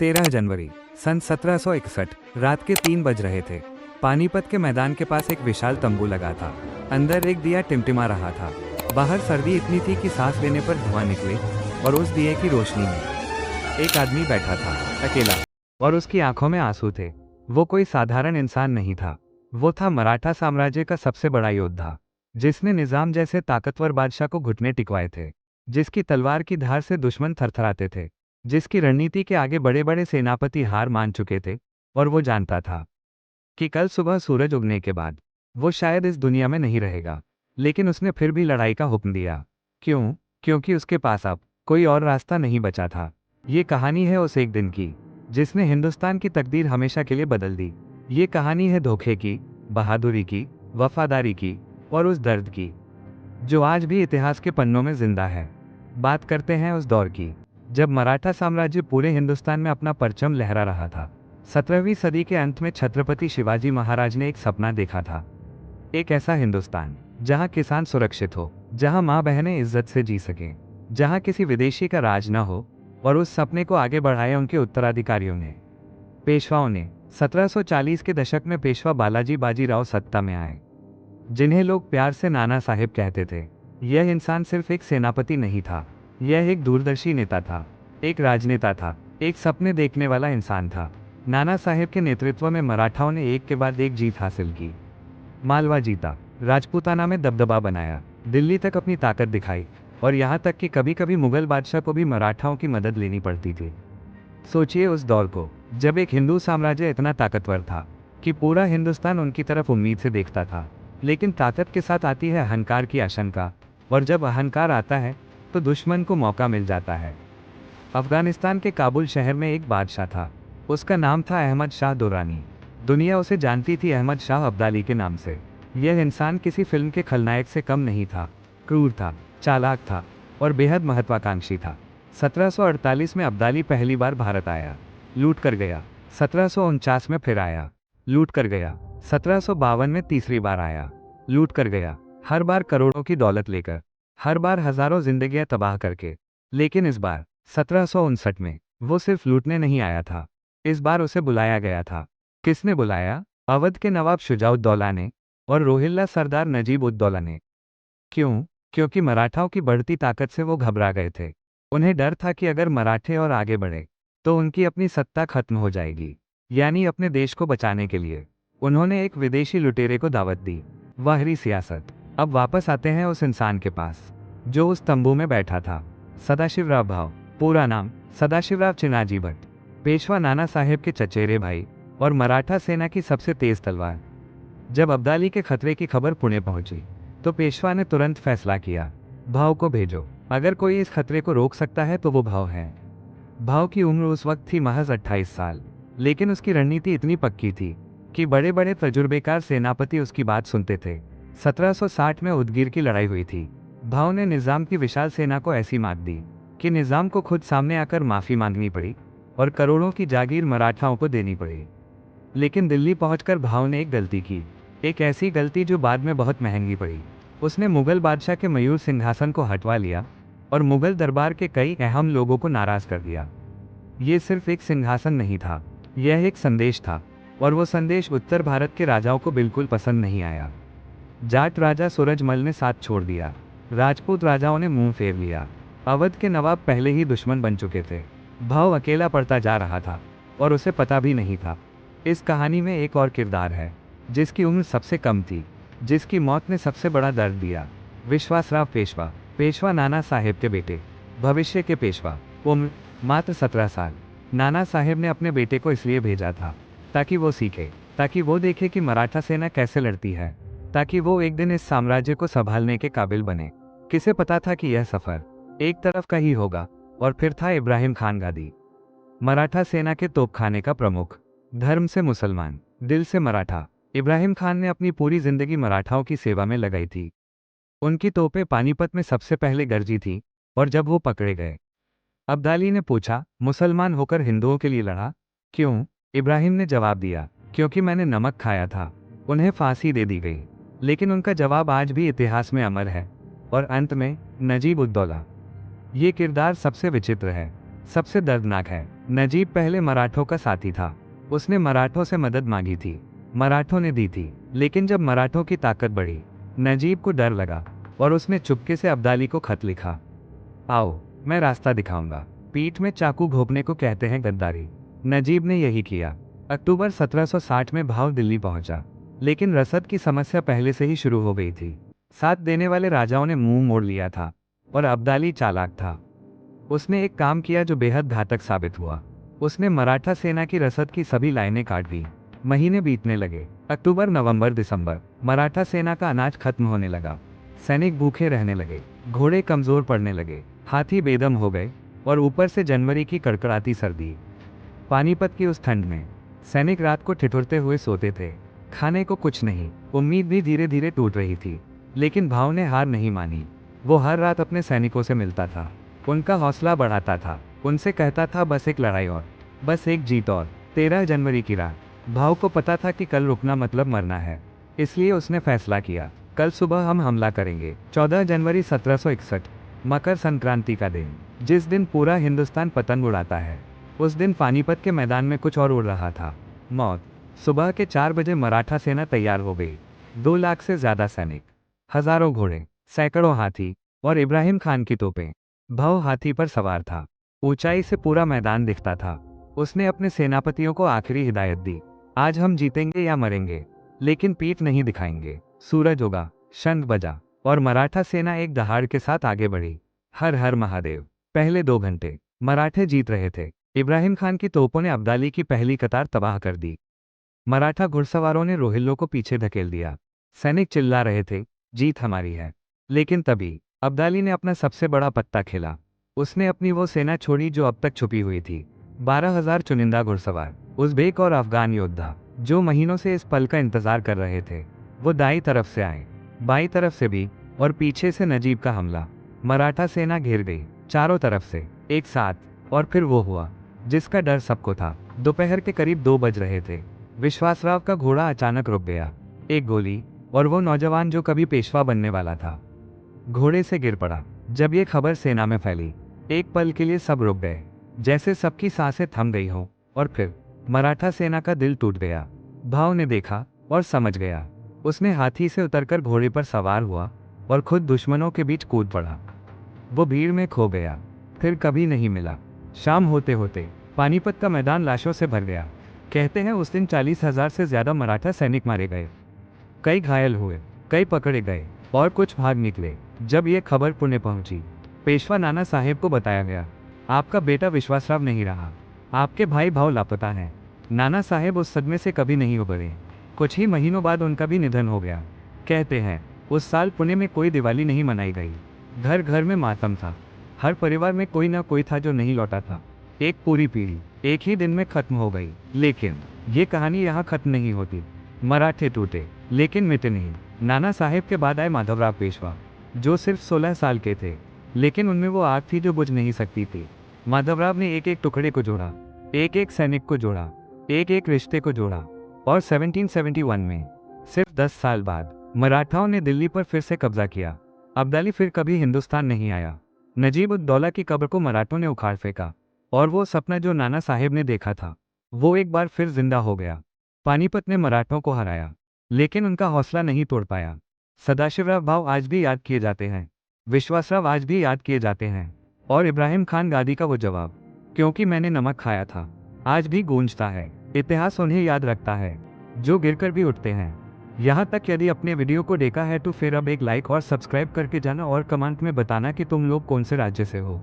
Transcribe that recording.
13 जनवरी सन 1761 रात के 3 बज रहे थे। पानीपत के मैदान के पास एक विशाल तंबू लगा था। अंदर एक दिया टिमटिमा रहा था। बाहर सर्दी इतनी थी कि सांस लेने पर धुआं निकले और उस दिए की रोशनी में एक आदमी बैठा था, अकेला, और उसकी आंखों में आंसू थे। वो कोई साधारण इंसान नहीं था। वो था मराठा साम्राज्य का सबसे बड़ा योद्धा, जिसने निजाम जैसे ताकतवर बादशाह को घुटने टिकवाए थे, जिसकी तलवार की धार से दुश्मन थरथराते थे, जिसकी रणनीति के आगे बड़े बड़े सेनापति हार मान चुके थे। और वो जानता था कि कल सुबह सूरज उगने के बाद वो शायद इस दुनिया में नहीं रहेगा, लेकिन उसने फिर भी लड़ाई का हुक्म दिया। क्यों? क्योंकि उसके पास अब कोई और रास्ता नहीं बचा था। ये कहानी है उस एक दिन की जिसने हिंदुस्तान की तकदीर हमेशा के लिए बदल दी। ये कहानी है धोखे की, बहादुरी की, वफादारी की और उस दर्द की जो आज भी इतिहास के पन्नों में जिंदा है। बात करते हैं उस दौर की जब मराठा साम्राज्य पूरे हिंदुस्तान में अपना परचम लहरा रहा था। 17वीं सदी के अंत में छत्रपति शिवाजी महाराज ने एक सपना देखा था। एक ऐसा हिंदुस्तान जहां किसान सुरक्षित हो, जहां माँ बहनें इज्जत से जी सकें, जहां किसी विदेशी का राज न हो। और उस सपने को आगे बढ़ाया उनके उत्तराधिकारियों ने, पेशवाओं ने। 1740 के दशक में पेशवा बालाजी बाजीराव सत्ता में आए, जिन्हें लोग प्यार से नाना साहेब कहते थे। यह इंसान सिर्फ एक सेनापति नहीं था, यह एक दूरदर्शी नेता था, एक राजनेता था, एक सपने देखने वाला इंसान था। नाना साहेब के नेतृत्व में मराठाओं ने एक के बाद एक जीत हासिल की। मालवा जीता, राजपूताना में दबदबा बनाया, दिल्ली तक अपनी ताकत दिखाई, और यहाँ तक कि कभी कभी मुगल बादशाह को भी मराठाओं की मदद लेनी पड़ती थी। सोचिए उस दौर को, जब एक हिंदू साम्राज्य इतना ताकतवर था कि पूरा हिंदुस्तान उनकी तरफ उम्मीद से देखता था। लेकिन ताकत के साथ आती है अहंकार की आशंका, और जब अहंकार आता है तो दुश्मन को मौका मिल जाता है। अफगानिस्तान के काबुल शहर में एक बादशाह था। उसका नाम था अहमद शाह दुरानी। दुनिया उसे जानती थी अहमद शाह अब्दाली के नाम से। यह इंसान किसी फिल्म के खलनायक से कम नहीं था। क्रूर था, चालाक था और बेहद महत्वाकांक्षी था। 1748 में अब्दाली पहली बार भारत आया, लूट कर गया। 1749 में फिर आया, लूट कर गया। 1752 में तीसरी बार आया, लूट कर गया। हर बार करोड़ों की दौलत लेकर, हर बार हजारों जिंदगियां तबाह करके। लेकिन इस बार 1759 में वो सिर्फ लूटने नहीं आया था। इस बार उसे बुलाया गया था। किसने बुलाया? अवध के नवाब शुजाउद्दौला ने और रोहिल्ला सरदार नजीब उद्दौला ने। क्यों? क्योंकि मराठाओं की बढ़ती ताकत से वो घबरा गए थे। उन्हें डर था कि अगर मराठे और आगे बढ़े तो उनकी अपनी सत्ता खत्म हो जाएगी। यानी अपने देश को बचाने के लिए उन्होंने एक विदेशी लुटेरे को दावत दी। बाहरी सियासत। अब वापस आते हैं उस इंसान के पास जो उस तंबू में बैठा था। सदाशिवराव भाव, पूरा नाम सदाशिवराव चिनाजी भट्ट, पेशवा नाना साहेब के चचेरे भाई और मराठा सेना की सबसे तेज तलवार। जब अब्दाली के खतरे की खबर पुणे पहुंची तो पेशवा ने तुरंत फैसला किया, भाव को भेजो। अगर कोई इस खतरे को रोक सकता है तो वो भाव है। भाव की उम्र उस वक्त थी महज 28 साल, लेकिन उसकी रणनीति इतनी पक्की थी कि बड़े बड़े तजुर्बेकार सेनापति उसकी बात सुनते थे। 1760 में उदगीर की लड़ाई हुई थी। भाव ने निजाम की विशाल सेना को ऐसी मात दी कि निजाम को खुद सामने आकर माफी मांगनी पड़ी और करोड़ों की जागीर मराठाओं को देनी पड़ी। लेकिन दिल्ली पहुंचकर भाव ने एक गलती की, एक ऐसी गलती जो बाद में बहुत महंगी पड़ी। उसने मुगल बादशाह के मयूर सिंहासन को हटवा लिया और मुगल दरबार के कई अहम लोगों को नाराज कर दिया। ये सिर्फ एक सिंहासन नहीं था, यह एक संदेश था, और वो संदेश उत्तर भारत के राजाओं को बिल्कुल पसंद नहीं आया। जाट राजा सूरजमल ने साथ छोड़ दिया, राजपूत राजाओं ने मुंह फेर लिया। अवध के नवाब पहले ही दुश्मन बन चुके थे। भाव अकेला पड़ता जा रहा था और उसे पता भी नहीं था। इस कहानी में एक और किरदार है जिसकी उम्र सबसे कम थी, जिसकी मौत ने सबसे बड़ा दर्द दिया। विश्वासराव पेशवा, पेशवा नाना साहेब के बेटे, भविष्य के पेशवा। उम्र मात्र 17 साल। नाना साहेब ने अपने बेटे को इसलिए भेजा था ताकि वो सीखे, ताकि वो देखे कि मराठा सेना कैसे लड़ती है, ताकि वो एक दिन इस साम्राज्य को संभालने के काबिल बने। किसे पता था कि यह सफर एक तरफ का ही होगा। और फिर था इब्राहिम खान गादी, मराठा सेना के तोपखाने का प्रमुख, धर्म से मुसलमान, दिल से मराठा। इब्राहिम खान ने अपनी पूरी जिंदगी मराठाओं की सेवा में लगाई थी। उनकी तोपें पानीपत में सबसे पहले गरजी थी। और जब वो पकड़े गए, अब्दाली ने पूछा, मुसलमान होकर हिंदुओं के लिए लड़ा? क्यों? इब्राहिम ने जवाब दिया, क्योंकि मैंने नमक खाया था। उन्हें फांसी दे दी गई, लेकिन उनका जवाब आज भी इतिहास में अमर है। और अंत में नजीब उद्दौला। ये किरदार सबसे विचित्र है, सबसे दर्दनाक है। नजीब पहले मराठों का साथी था। उसने मराठों से मदद मांगी थी, मराठों ने दी थी। लेकिन जब मराठों की ताकत बढ़ी, नजीब को डर लगा और उसने चुपके से अब्दाली को खत लिखा, आओ मैं रास्ता दिखाऊंगा। पीठ में चाकू घोंपने को कहते हैं गद्दारी। नजीब ने यही किया। अक्टूबर 1760 में भाव दिल्ली पहुंचा, लेकिन रसद की समस्या पहले से ही शुरू हो गई थी। साथ देने वाले राजाओं ने मुंह मोड़ लिया था और अब्दाली चालाक था। उसने एक काम किया जो बेहद घातक साबित हुआ। उसने मराठा सेना की रसद की सभी लाइनें काट दी। महीने बीतने लगे। अक्टूबर, नवंबर, दिसंबर। मराठा सेना का अनाज खत्म होने लगा। सैनिक भूखे रहने लगे, घोड़े कमजोर पड़ने लगे, हाथी बेदम हो गए और ऊपर से जनवरी की कड़कड़ाती सर्दी। पानीपत की उस ठंड में सैनिक रात को ठिठुरते हुए सोते थे। खाने को कुछ नहीं। उम्मीद भी धीरे धीरे टूट रही थी, लेकिन भाव ने हार नहीं मानी। वो हर रात अपने सैनिकों से मिलता था, उनका हौसला बढ़ाता था, उनसे कहता था बस एक लड़ाई और, बस एक जीत और। 13 जनवरी की रात। भाव को पता था कि कल रुकना मतलब मरना है, इसलिए उसने फैसला किया, कल सुबह हम हमला करेंगे। 14 जनवरी 1761, मकर संक्रांति का दिन, जिस दिन पूरा हिंदुस्तान पतंग उड़ाता है। उस दिन पानीपत के मैदान में कुछ और उड़ रहा था, मौत। सुबह के 4 बजे मराठा सेना तैयार हो गई। 2 लाख से ज्यादा सैनिक, हजारों घोड़े, सैकड़ों हाथी और इब्राहिम खान की तोपें। भाव हाथी पर सवार था। ऊंचाई से पूरा मैदान दिखता था। उसने अपने सेनापतियों को आखिरी हिदायत दी, आज हम जीतेंगे या मरेंगे, लेकिन पीठ नहीं दिखाएंगे। सूरज उगा, शंख बजा और मराठा सेना एक दहाड़ के साथ आगे बढ़ी। हर हर महादेव। पहले 2 घंटे मराठे जीत रहे थे। इब्राहिम खान की तोपों ने अब्दाली की पहली कतार तबाह कर दी। मराठा घुड़सवारों ने रोहिल्लों को पीछे धकेल दिया। सैनिक चिल्ला रहे थे, जीत हमारी है। लेकिन तभी अब्दाली ने अपना सबसे बड़ा पत्ता खेला। उसने अपनी वो सेना छोड़ी जो अब तक छुपी हुई थी। 12,000 चुनिंदा घुड़सवार, उज़्बेक और अफगान योद्धा, जो महीनों से इस पल का इंतजार कर रहे थे। वो दाईं तरफ से आए, बाईं तरफ से भी, और पीछे से नजीब का हमला। मराठा सेना घिर गई, चारों तरफ से, एक साथ। और फिर वो हुआ जिसका डर सबको था। दोपहर के करीब 2 बज रहे थे। विश्वासराव का घोड़ा अचानक रुक गया। एक गोली, और वो नौजवान जो कभी पेशवा बनने वाला था, घोड़े से गिर पड़ा। जब ये खबर सेना में फैली, एक पल के लिए सब रुक गए, जैसे सबकी सांसें थम गई हों। और फिर मराठा सेना का दिल टूट गया। भाव ने देखा और समझ गया। उसने हाथी से उतरकर घोड़े पर सवार हुआ और खुद दुश्मनों के बीच कूद पड़ा। वो भीड़ में खो गया, फिर कभी नहीं मिला। शाम होते होते पानीपत का मैदान लाशों से भर गया। कहते हैं उस दिन 40,000 से ज्यादा मराठा सैनिक मारे गए, कई घायल हुए, कई पकड़े गए और कुछ भाग निकले। जब ये खबर पुणे पहुंची, पेशवा नाना साहेब को बताया गया, आपका बेटा विश्वासराव नहीं रहा, आपके भाई भाव लापता हैं। नाना साहेब उस सदमे से कभी नहीं उबरे। कुछ ही महीनों बाद उनका भी निधन हो गया। कहते हैं उस साल पुणे में कोई दिवाली नहीं मनाई गई। घर घर में मातम था। हर परिवार में कोई ना कोई था जो नहीं लौटा था। एक पूरी पीढ़ी एक ही दिन में खत्म हो गई। लेकिन ये कहानी यहाँ खत्म नहीं होती। मराठे टूटे, लेकिन मिटे नहीं। नाना साहेब के बाद आए माधवराव पेशवा, जो सिर्फ 16 साल के थे, लेकिन उनमें वो आग थी जो बुझ नहीं सकती थी। माधवराव ने एक एक टुकड़े को जोड़ा, एक एक सैनिक को जोड़ा, एक एक रिश्ते को जोड़ा, और 1771 में, सिर्फ 10 साल बाद, मराठाओं ने दिल्ली पर फिर से कब्जा किया। अब्दाली फिर कभी हिंदुस्तान नहीं आया। नजीब उद दौला की कब्र को मराठों ने उखाड़ फेंका, और वो सपना जो नाना साहेब ने देखा था, वो एक बार फिर जिंदा हो गया। पानीपत ने मराठों को हराया, लेकिन उनका हौसला नहीं तोड़ पाया। सदाशिवराव भाव आज भी याद किए जाते हैं, विश्वासराव आज भी याद किए जाते हैं, और इब्राहिम खान गादी का वो जवाब, क्योंकि मैंने नमक खाया था, आज भी गूंजता है। इतिहास उन्हें याद रखता है जो गिरकर भी उठते हैं। यहाँ तक यदि अपने वीडियो को देखा है तो फिर अब एक लाइक और सब्सक्राइब करके जाना और कमेंट में बताना कि तुम लोग कौन से राज्य से हो।